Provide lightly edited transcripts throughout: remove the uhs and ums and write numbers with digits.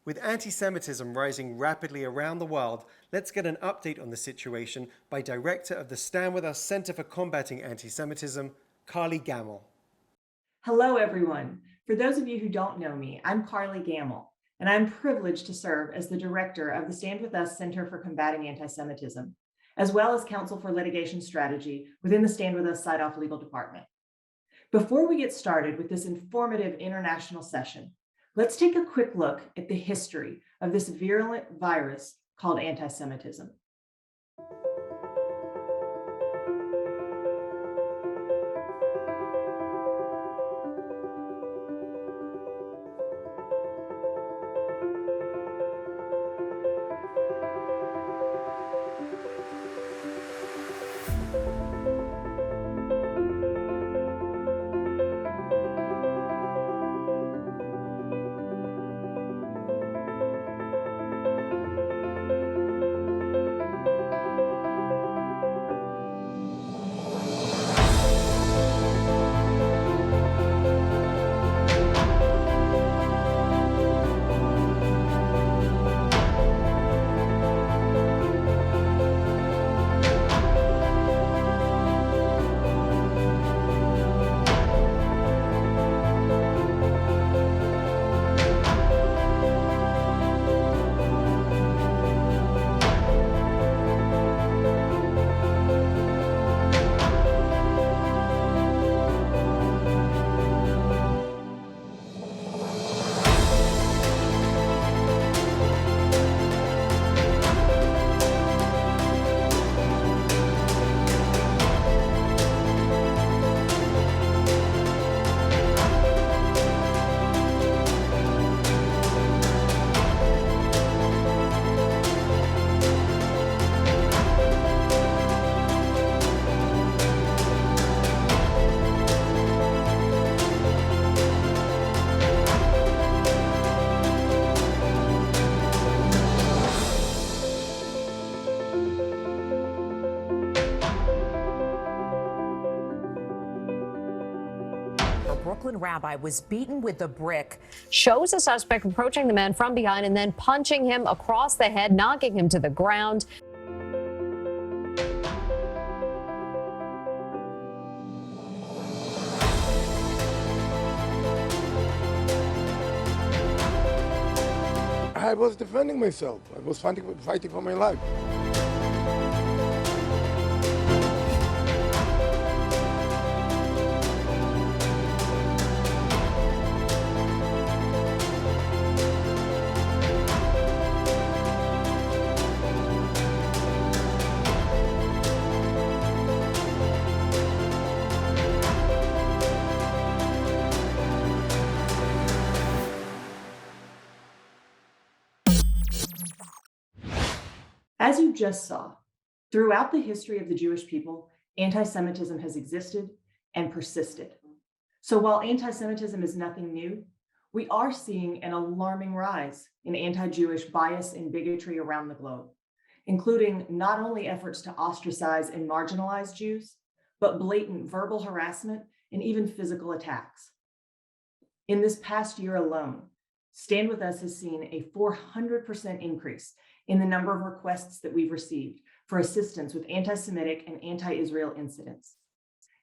With anti-Semitism rising rapidly around the world, let's get an update on the situation by Director of the Stand With Us Center for Combating Anti-Semitism, Carly Gamble. Hello, everyone. For those of you who don't know me, I'm Carly Gamble, and I'm privileged to serve as the director of the Stand With Us Center for Combating Anti-Semitism, as well as counsel for litigation strategy within the Stand With Us Side-Off Legal Department. Before we get started with this informative international session, let's take a quick look at the history of this virulent virus called anti-Semitism. Brooklyn rabbi was beaten with a brick. Shows a suspect approaching the man from behind and then punching him across the head, knocking him to the ground. I was defending myself. I was fighting for my life. As you just saw, throughout the history of the Jewish people, anti-Semitism has existed and persisted. So while anti-Semitism is nothing new, we are seeing an alarming rise in anti-Jewish bias and bigotry around the globe, including not only efforts to ostracize and marginalize Jews, but blatant verbal harassment and even physical attacks. In this past year alone, Stand With Us has seen a 400% increase in the number of requests that we've received for assistance with anti-Semitic and anti-Israel incidents.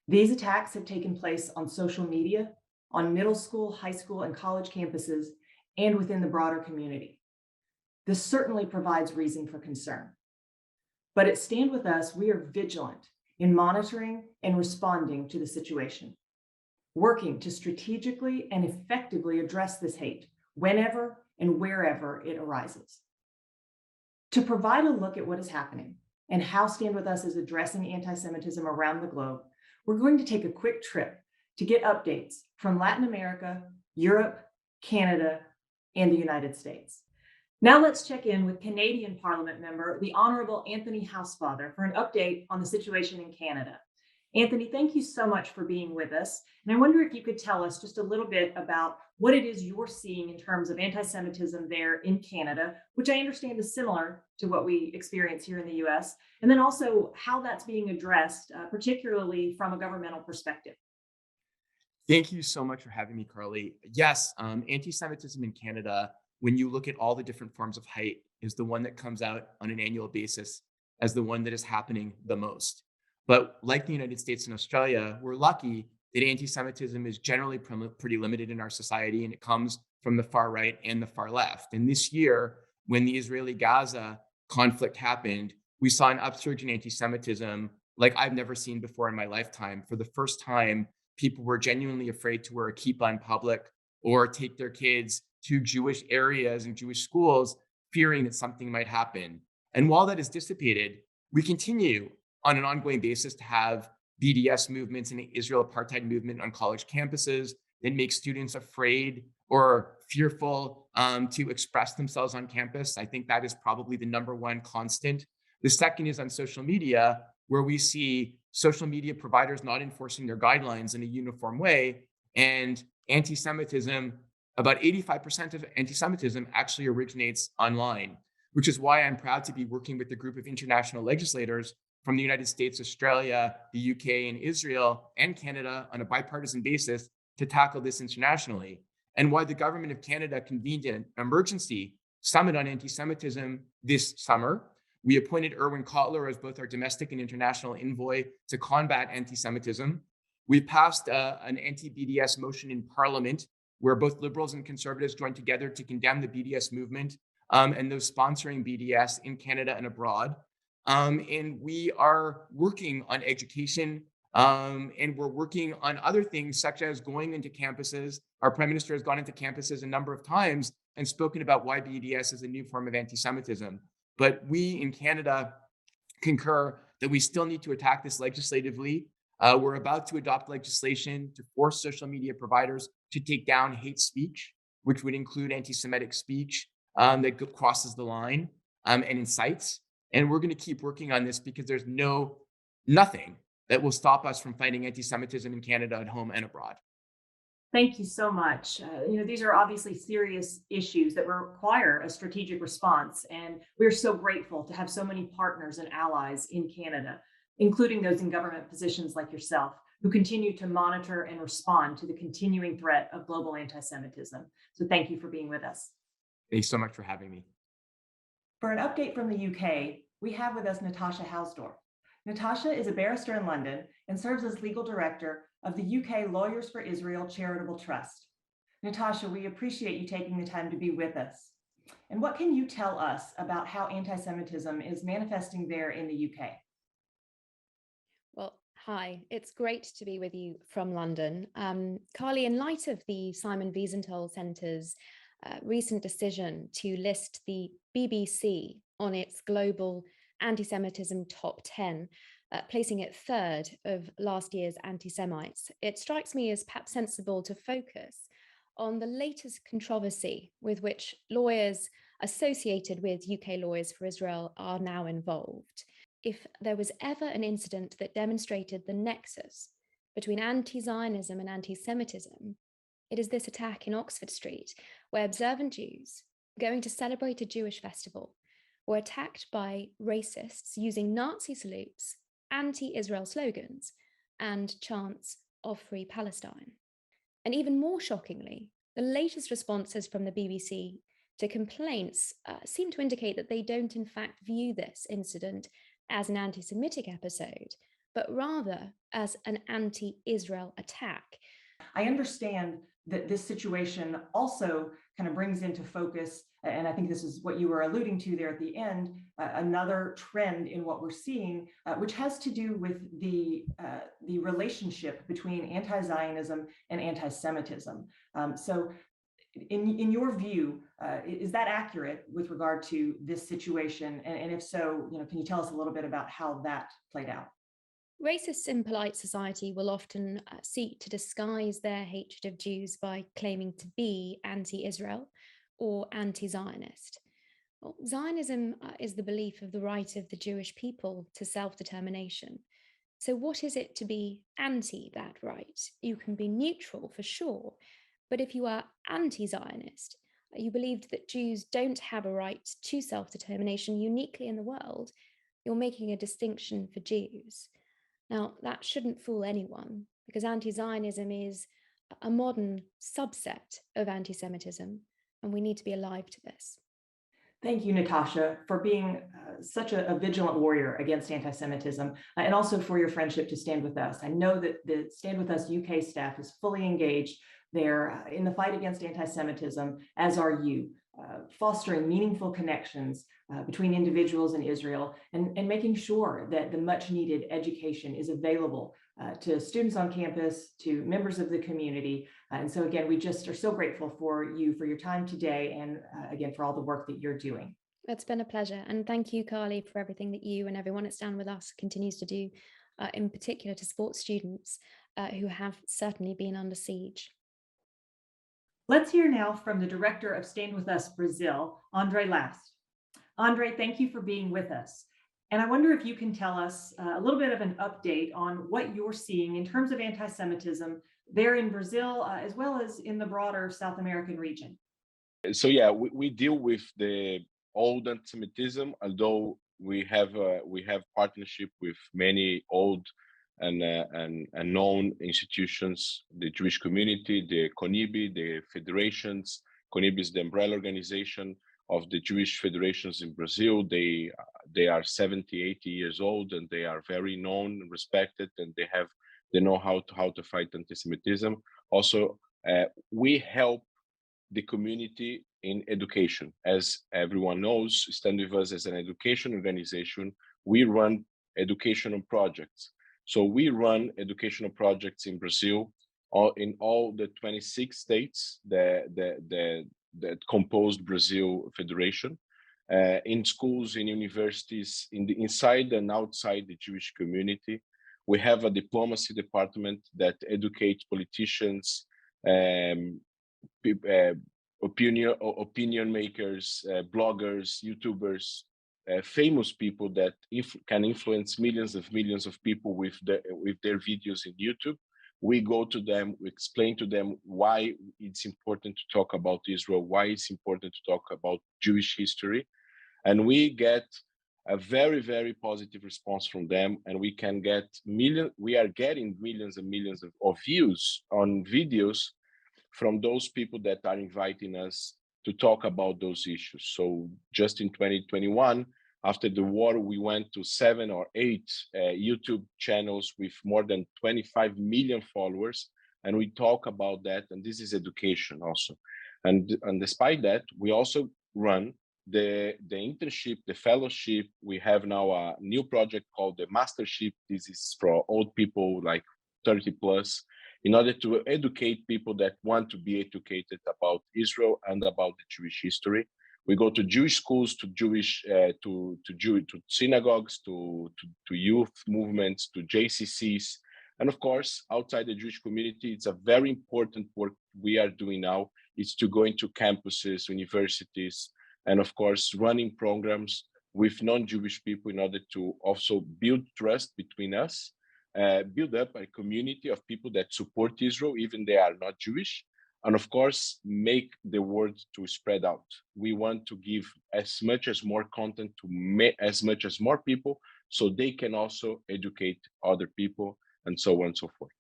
These attacks have taken place on social media, on middle school, high school, and college campuses, and within the broader community. This certainly provides reason for concern. But at Stand With Us, we are vigilant in monitoring and responding to the situation, working to strategically and effectively address this hate whenever and wherever it arises. To provide a look at what is happening and how Stand With Us is addressing anti-Semitism around the globe, we're going to take a quick trip to get updates from Latin America, Europe, Canada, and the United States. Now let's check in with Canadian Parliament member, the Honourable Anthony Housefather, for an update on the situation in Canada. Anthony, thank you so much for being with us. And I wonder if you could tell us just a little bit about what it is you're seeing in terms of anti-Semitism there in Canada, which I understand is similar to what we experience here in the US, and then also how that's being addressed, particularly from a governmental perspective. Thank you so much for having me, Carly. Yes, anti-Semitism in Canada when you look at all the different forms of hate, is the one that comes out on an annual basis as the one that is happening the most. But like the United States and Australia, we're lucky that anti-Semitism is generally pretty limited in our society, and it comes from the far right and the far left. And this year, when the Israeli-Gaza conflict happened, we saw an upsurge in anti-Semitism like I've never seen before in my lifetime. For the first time, people were genuinely afraid to wear a kippah in public or take their kids to Jewish areas and Jewish schools, fearing that something might happen. And while that is dissipated, we continue on an ongoing basis to have BDS movements and the Israel apartheid movement on college campuses that make students afraid or fearful to express themselves on campus. I think that is probably the number one constant. The second is on social media, where we see social media providers not enforcing their guidelines in a uniform way. And anti-Semitism, about 85% of anti-Semitism actually originates online, which is why I'm proud to be working with a group of international legislators from the United States, Australia, the UK, and Israel, and Canada on a bipartisan basis to tackle this internationally. And why the government of Canada convened an emergency summit on anti-Semitism this summer. We appointed Erwin Kotler as both our domestic and international envoy to combat anti-Semitism. We passed an anti-BDS motion in Parliament, where both liberals and conservatives joined together to condemn the BDS movement and those sponsoring BDS in Canada and abroad. And we are working on education, and we're working on other things such as going into campuses. Our prime minister has gone into campuses a number of times and spoken about why BDS is a new form of anti-Semitism. But we in Canada concur that we still need to attack this legislatively. We're about to adopt legislation to force social media providers to take down hate speech, which would include anti-Semitic speech that crosses the line and incites. And we're going to keep working on this because there's nothing that will stop us from fighting anti-Semitism in Canada at home and abroad. Thank you so much. These are obviously serious issues that require a strategic response, and we're so grateful to have so many partners and allies in Canada, including those in government positions like yourself, who continue to monitor and respond to the continuing threat of global anti-Semitism. So thank you for being with us. Thanks so much for having me. For an update from the UK, we have with us Natasha Hausdorff. Natasha is a barrister in London and serves as legal director of the UK Lawyers for Israel Charitable Trust. Natasha, we appreciate you taking the time to be with us. And what can you tell us about how anti-Semitism is manifesting there in the UK? Well, hi, it's great to be with you from London. Carly, in light of the Simon Wiesenthal Centre's recent decision to list the BBC on its global anti-Semitism top 10, placing it third of last year's anti-Semites, it strikes me as perhaps sensible to focus on the latest controversy with which lawyers associated with UK Lawyers for Israel are now involved. If there was ever an incident that demonstrated the nexus between anti-Zionism and anti-Semitism, it is this attack in Oxford Street, where observant Jews going to celebrate a Jewish festival were attacked by racists using Nazi salutes, anti-Israel slogans, and chants of Free Palestine. And even more shockingly, the latest responses from the BBC to complaints seem to indicate that they don't in fact view this incident as an anti-Semitic episode, but rather as an anti-Israel attack. I understand that this situation also kind of brings into focus, and I think this is what you were alluding to there at the end, another trend in what we're seeing, which has to do with the relationship between anti-Zionism and anti-Semitism. So in your view, is that accurate with regard to this situation? And if so, can you tell us a little bit about how that played out? Racists in polite society will often seek to disguise their hatred of Jews by claiming to be anti-Israel or anti-Zionist. Well, Zionism is the belief of the right of the Jewish people to self-determination. So what is it to be anti that right? You can be neutral for sure, but if you are anti-Zionist, you believed that Jews don't have a right to self-determination uniquely in the world, you're making a distinction for Jews. Now, that shouldn't fool anyone, because anti-Zionism is a modern subset of anti-Semitism, and we need to be alive to this. Thank you, Natasha, for being such a vigilant warrior against anti-Semitism, and also for your friendship to Stand With Us. I know that the Stand With Us UK staff is fully engaged there in the fight against anti-Semitism, as are you, fostering meaningful connections between individuals in Israel and making sure that the much needed education is available to students on campus, to members of the community. And so again, we just are so grateful for you, for your time today, and again, for all the work that you're doing. It's been a pleasure. And thank you, Carly, for everything that you and everyone at Stand With Us continues to do, in particular to support students who have certainly been under siege. Let's hear now from the director of Stand With Us Brazil, Andre Last. Andre, thank you for being with us. And I wonder if you can tell us a little bit of an update on what you're seeing in terms of anti-Semitism there in Brazil, as well as in the broader South American region. So yeah, we deal with the old anti-Semitism, although we have partnership with many old and known institutions, the Jewish community, the CONIBI, the federations. CONIBI is the umbrella organization of the Jewish federations in Brazil. They are 70, 80 years old, and they are very known and respected, and they know how to fight anti-Semitism. Also, we help the community in education. As everyone knows, Stand With Us as an education organization, we run educational projects. So we run educational projects in Brazil, in all the 26 states that composed Brazil Federation, in schools, in universities, inside and outside the Jewish community. We have a diplomacy department that educates politicians, opinion makers, bloggers, YouTubers, famous people that can influence millions of people with their videos in YouTube. We go to them, we explain to them why it's important to talk about Israel, why it's important to talk about Jewish history, and we get a very positive response from them, and we are getting millions and millions of views on videos from those people that are inviting us to talk about those issues. So just in 2021, after the war, we went to 7 or 8 YouTube channels with more than 25 million followers, and we talk about that, and this is education also. And despite that, we also run the internship, the fellowship. We have now a new project called the Mastership. This is for old people like 30 plus, in order to educate people that want to be educated about Israel and about the Jewish history. We go to Jewish schools, to Jewish, to synagogues, to youth movements, to JCCs, and of course, outside the Jewish community. It's a very important work we are doing now. It's to go into campuses, universities, and of course, running programs with non-Jewish people in order to also build trust between us, build up a community of people that support Israel, even they are not Jewish, and of course, make the word to spread out. We want to give as much as more content to as much as more people, so they can also educate other people, and so on and so forth.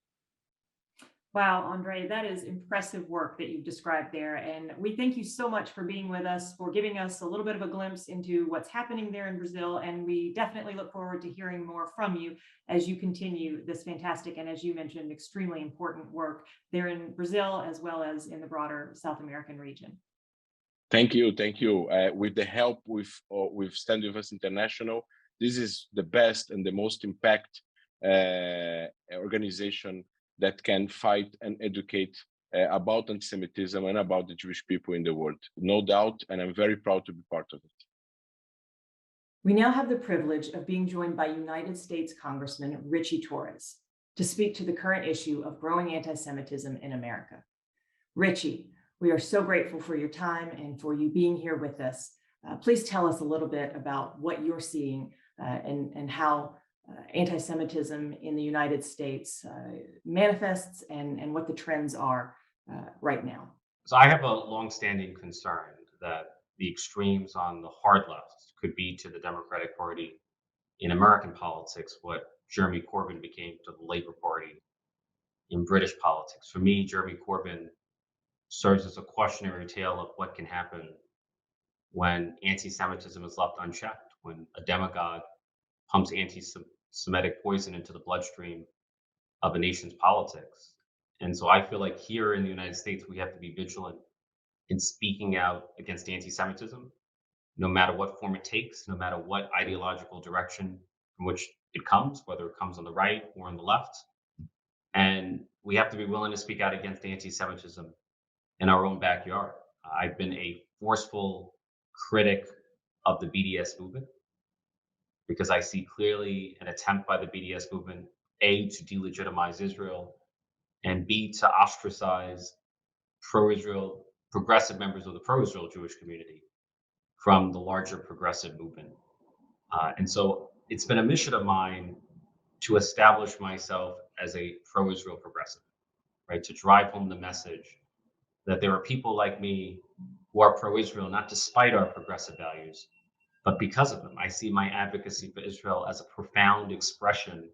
Wow, Andre, that is impressive work that you've described there. And we thank you so much for being with us, for giving us a little bit of a glimpse into what's happening there in Brazil. And we definitely look forward to hearing more from you as you continue this fantastic and, as you mentioned, extremely important work there in Brazil, as well as in the broader South American region. Thank you. With the help with Stand With Us International, this is the best and the most impact organization that can fight and educate about anti-Semitism and about the Jewish people in the world. No doubt, and I'm very proud to be part of it. We now have the privilege of being joined by United States Congressman Richie Torres to speak to the current issue of growing anti-Semitism in America. Richie, we are so grateful for your time and for you being here with us. Please tell us a little bit about what you're seeing and how anti-Semitism in the United States manifests and what the trends are right now. So I have a longstanding concern that the extremes on the hard left could be to the Democratic Party in American politics what Jeremy Corbyn became to the Labour Party in British politics. For me, Jeremy Corbyn serves as a cautionary tale of what can happen when anti-Semitism is left unchecked, when a demagogue pumps anti-Semitic poison into the bloodstream of a nation's politics. And so I feel like here in the United States, we have to be vigilant in speaking out against anti-Semitism, no matter what form it takes, no matter what ideological direction from which it comes, whether it comes on the right or on the left. And we have to be willing to speak out against anti-Semitism in our own backyard. I've been a forceful critic of the BDS movement because I see clearly an attempt by the BDS movement, A, to delegitimize Israel, and B, to ostracize pro-Israel, progressive members of the pro-Israel Jewish community from the larger progressive movement. And so it's been a mission of mine to establish myself as a pro-Israel progressive, right? To drive home the message that there are people like me who are pro-Israel, not despite our progressive values, but because of them. I see my advocacy for Israel as a profound expression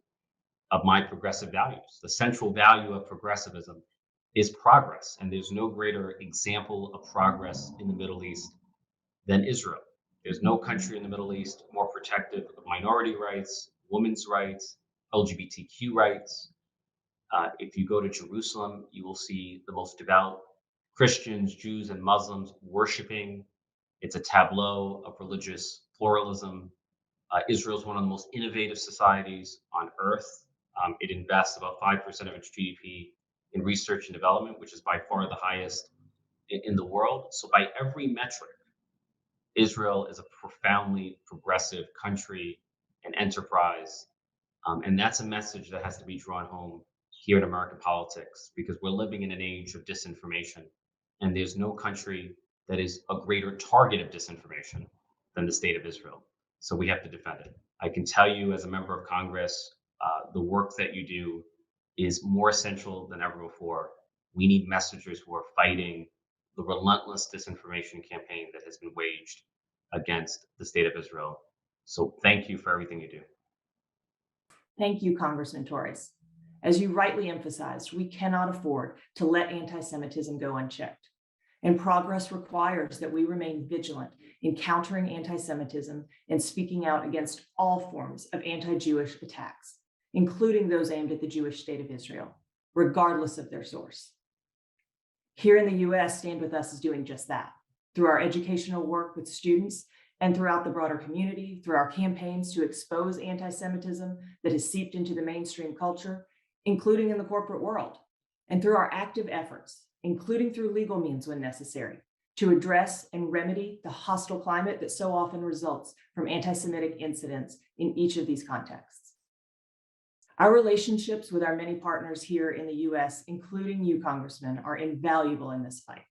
of my progressive values. The central value of progressivism is progress, and there's no greater example of progress in the Middle East than Israel. There's no country in the Middle East more protective of minority rights, women's rights, LGBTQ rights. If you go to Jerusalem, you will see the most devout Christians, Jews, and Muslims worshiping. It's a tableau of religious pluralism. Israel is one of the most innovative societies on earth. It invests about 5% of its GDP in research and development, which is by far the highest in the world. So, by every metric, Israel is a profoundly progressive country and enterprise. And that's a message that has to be drawn home here in American politics because we're living in an age of disinformation. And there's no country that is a greater target of disinformation than the state of Israel. So we have to defend it. I can tell you, as a member of Congress, the work that you do is more essential than ever before. We need messengers who are fighting the relentless disinformation campaign that has been waged against the state of Israel. So thank you for everything you do. Thank you, Congressman Torres. As you rightly emphasized, we cannot afford to let anti-Semitism go unchecked. And progress requires that we remain vigilant in countering anti-Semitism and speaking out against all forms of anti-Jewish attacks, including those aimed at the Jewish state of Israel, regardless of their source. Here in the US, Stand With Us is doing just that through our educational work with students and throughout the broader community, through our campaigns to expose anti-Semitism that has seeped into the mainstream culture, including in the corporate world, and through our active efforts, including through legal means when necessary, to address and remedy the hostile climate that so often results from anti-Semitic incidents in each of these contexts. Our relationships with our many partners here in the US, including you, Congressman, are invaluable in this fight.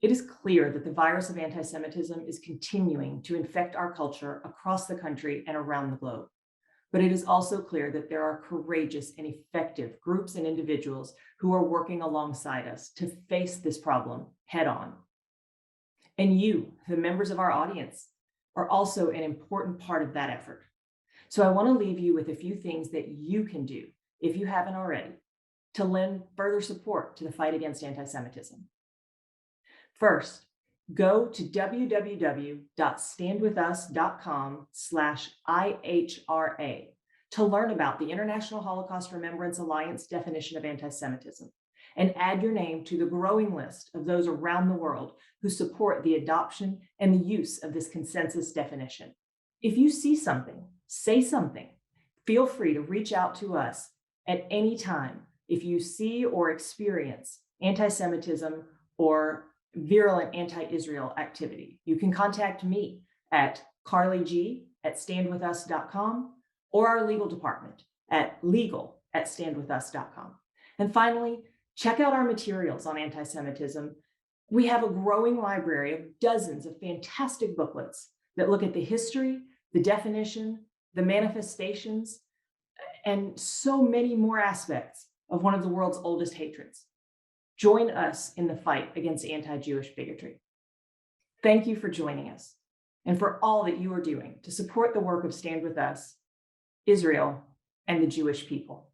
It is clear that the virus of anti-Semitism is continuing to infect our culture across the country and around the globe. But it is also clear that there are courageous and effective groups and individuals who are working alongside us to face this problem head on. And you, the members of our audience, are also an important part of that effort. So I want to leave you with a few things that you can do, if you haven't already, to lend further support to the fight against anti-Semitism. First, go to www.standwithus.com/IHRA to learn about the International Holocaust Remembrance Alliance definition of anti-Semitism and add your name to the growing list of those around the world who support the adoption and the use of this consensus definition. If you see something, say something. Feel free to reach out to us at any time if you see or experience anti-Semitism or virulent anti-Israel activity. You can contact me at carlyg@standwithus.com or our legal department at legal@standwithus.com. And finally, check out our materials on anti-Semitism. We have a growing library of dozens of fantastic booklets that look at the history, the definition, the manifestations, and so many more aspects of one of the world's oldest hatreds. Join us in the fight against anti-Jewish bigotry. Thank you for joining us and for all that you are doing to support the work of Stand With Us, Israel, and the Jewish people.